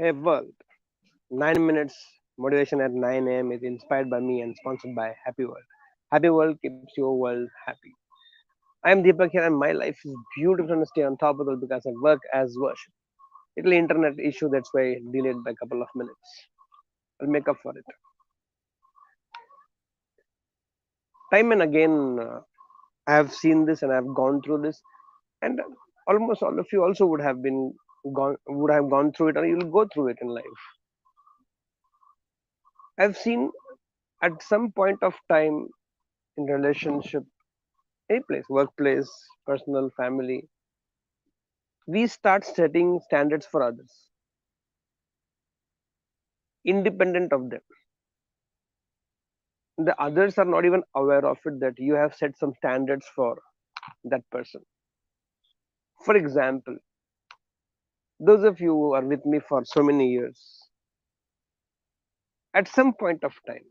Hey world, 9 minutes motivation at 9 a.m. is inspired by me and sponsored by Happy World. Happy World keeps your world happy. I am Deepak here and my life is beautiful and stay on top of it because I work as worship. Little internet issue that's why delayed by a couple of minutes. I'll make up for it. Time and again, I have seen this and I have gone through this, and almost all of you also would have gone through it, or you'll go through it in life. I've seen at some point of time in relationship, any place, workplace, personal, family, we start setting standards for others, independent of them. The others are not even aware of it that you have set some standards for that person. For example, those of you who are with me for so many years, at some point of time,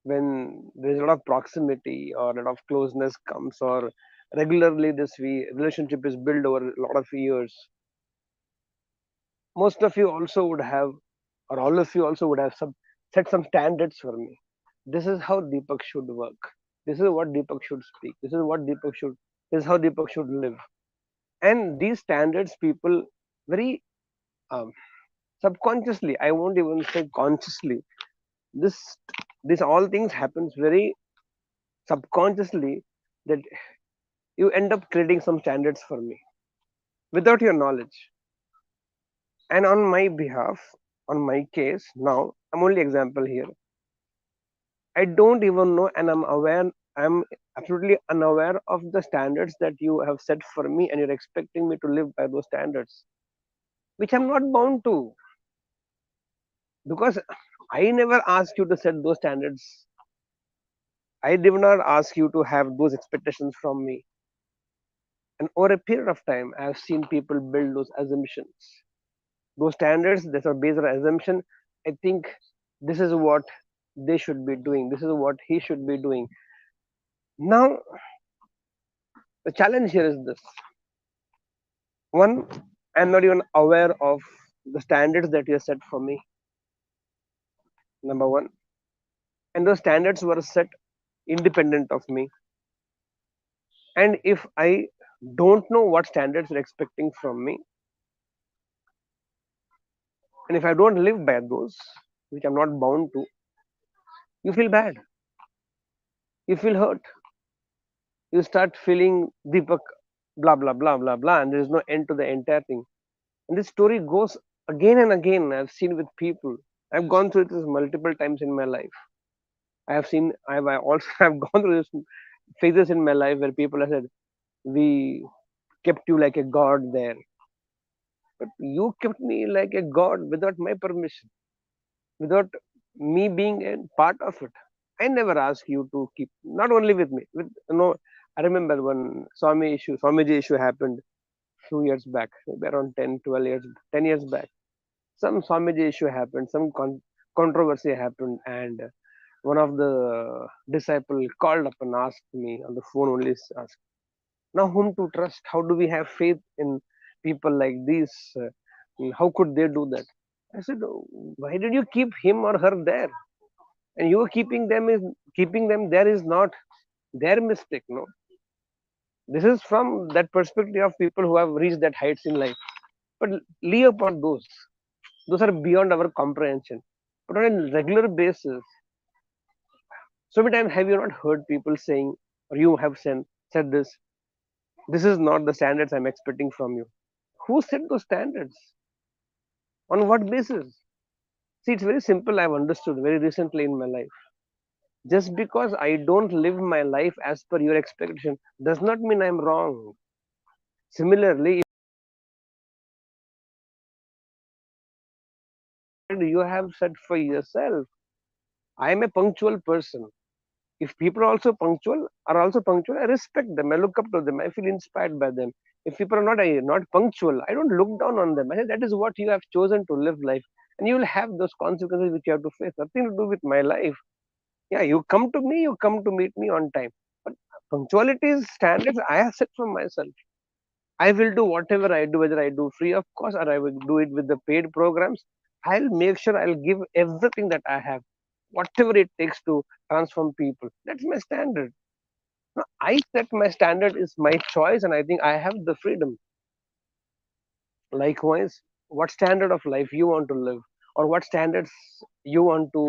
when there's a lot of proximity or a lot of closeness comes, or regularly relationship is built over a lot of years, most of you also would have, or all of you also would have set some standards for me. This is how Deepak should work. This is what Deepak should speak. This is how Deepak should live. And these standards, people very um, subconsciously, I won't even say consciously, this this all things happens very subconsciously, that you end up creating some standards for me without your knowledge. And on my behalf, on my case, now I'm only example here. I don't even know, and I'm absolutely unaware of the standards that you have set for me, and you're expecting me to live by those standards, which I'm not bound to, because I never asked you to set those standards. I did not ask you to have those expectations from me. And over a period of time, I've seen people build those assumptions, those standards that are based on assumption. I think this is what they should be doing. This is what he should be doing. Now, the challenge here is this: one, I'm not even aware of the standards that you set for me. Number one, and those standards were set independent of me. And if I don't know what standards you're expecting from me, and if I don't live by those, which I'm not bound to, you feel bad, you feel hurt, you start feeling Deepak, blah blah blah blah blah, and there is no end to the entire thing. And this story goes again and again. I've seen with people. I've gone through this multiple times in my life. I also have gone through this phases in my life where people have said, "We kept you like a god there," but you kept me like a god without my permission, without me being a part of it. I never asked you to keep. Not only with me, with I remember when Swamiji issue happened few years back, maybe around 10, 12 years, 10 years back. Some Swamiji issue happened, some controversy happened, and one of the disciple called up and asked me on the phone only, asked, now whom to trust? How do we have faith in people like these? How could they do that? I said, "Oh, why did you keep him or her there? And you keeping them there is not their mistake. No, this is from that perspective of people who have reached that heights in life. But leave upon those are beyond our comprehension. But on a regular basis, so many times have you not heard people saying, or you have said this, this is not the standards I'm expecting from you. Who set those standards? On what basis? See, it's very simple. I've understood very recently in my life. Just because I don't live my life as per your expectation does not mean I'm wrong. Similarly, if you have said for yourself, I am a punctual person. If people are also punctual, I respect them. I look up to them. I feel inspired by them. If people are not punctual, I don't look down on them. I say that is what you have chosen to live life, and you will have those consequences which you have to face. Nothing to do with my life. Yeah, you come to me, you come to meet me on time. But punctuality is standards I have set for myself. I will do whatever I do, whether I do free of cost or I will do it with the paid programs. I'll make sure I'll give everything that I have, whatever it takes to transform people. That's my standard. Now, I set my standard is my choice, and I think I have the freedom. Likewise, what standard of life you want to live, or what standards you want to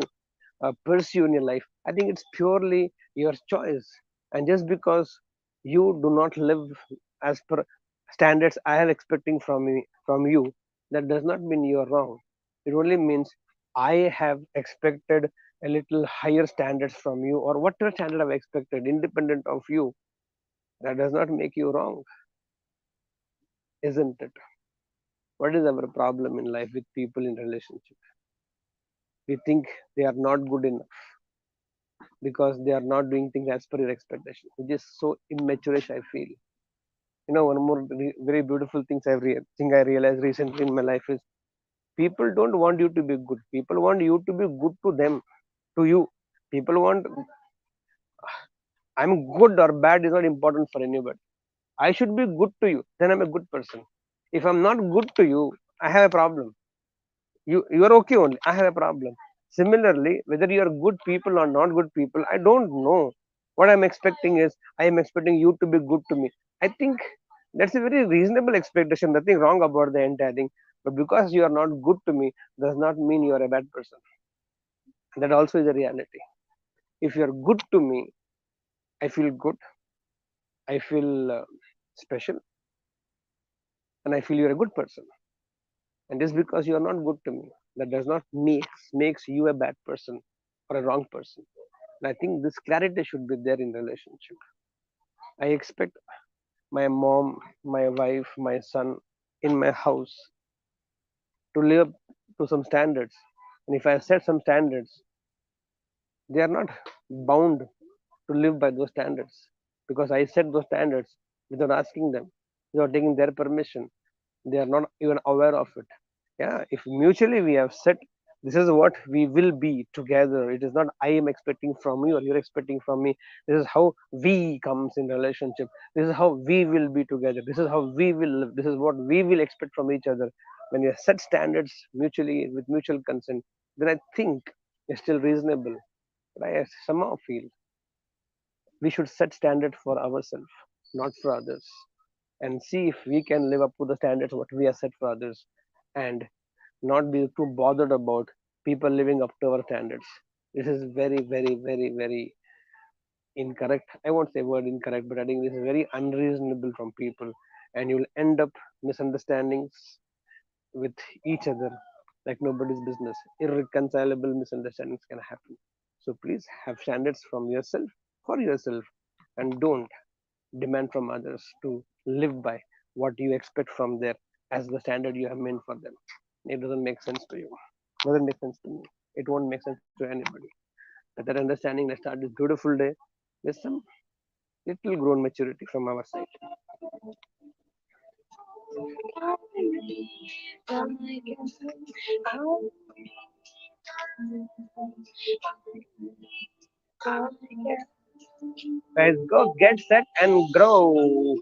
pursue in your life, I think it's purely your choice. And just because you do not live as per standards I am expecting from you, that does not mean you are wrong. It only means I have expected a little higher standards from you, or whatever standard I've expected independent of you. That does not make you wrong, isn't it? What is our problem in life with people in relationship? We think they are not good enough because they are not doing things as per your expectation, which is so immaturish, I feel. One more very beautiful thing I realized recently in my life is people don't want you to be good. People want you to be good to them, to you. People want I'm good or bad is not important for anybody. I should be good to you, then I'm a good person. If I'm not good to you, I have a problem. You are okay only, I have a problem. Similarly, whether you are good people or not good people, I don't know. What I'm expecting is I am expecting you to be good to me. I think that's a very reasonable expectation, nothing wrong about the entire thing. But because you are not good to me does not mean you are a bad person. That also is a reality. If you are good to me, I feel good, I feel special, and I feel you're a good person. And just because you are not good to me, that does not makes you a bad person or a wrong person. And I think this clarity should be there in relationship. I expect my mom, my wife, my son in my house to live up to some standards. And if I set some standards, they are not bound to live by those standards because I set those standards without asking them, without taking their permission. They are not even aware of it. Yeah, if mutually we have set this is what we will be together, it is not I am expecting from you or you're expecting from me. This is how we comes in relationship. This is how we will be together. This is how we will live. This is what we will expect from each other. When you set standards mutually with mutual consent, then I think it's still reasonable. But I somehow feel we should set standards for ourselves, not for others, and see if we can live up to the standards what we have set for others, and not be too bothered about people living up to our standards. This is very, very, very, very incorrect. I won't say word incorrect, but I think this is very unreasonable from people, and you'll end up misunderstandings with each other like nobody's business. Irreconcilable misunderstandings can happen. So please have standards from yourself for yourself, and don't demand from others to live by what you expect from them as the standard you have meant for them. It doesn't make sense to you. It doesn't make sense to me. It won't make sense to anybody. With that understanding, let's start this beautiful day with some little grown maturity from our side. Guys, go get set and grow.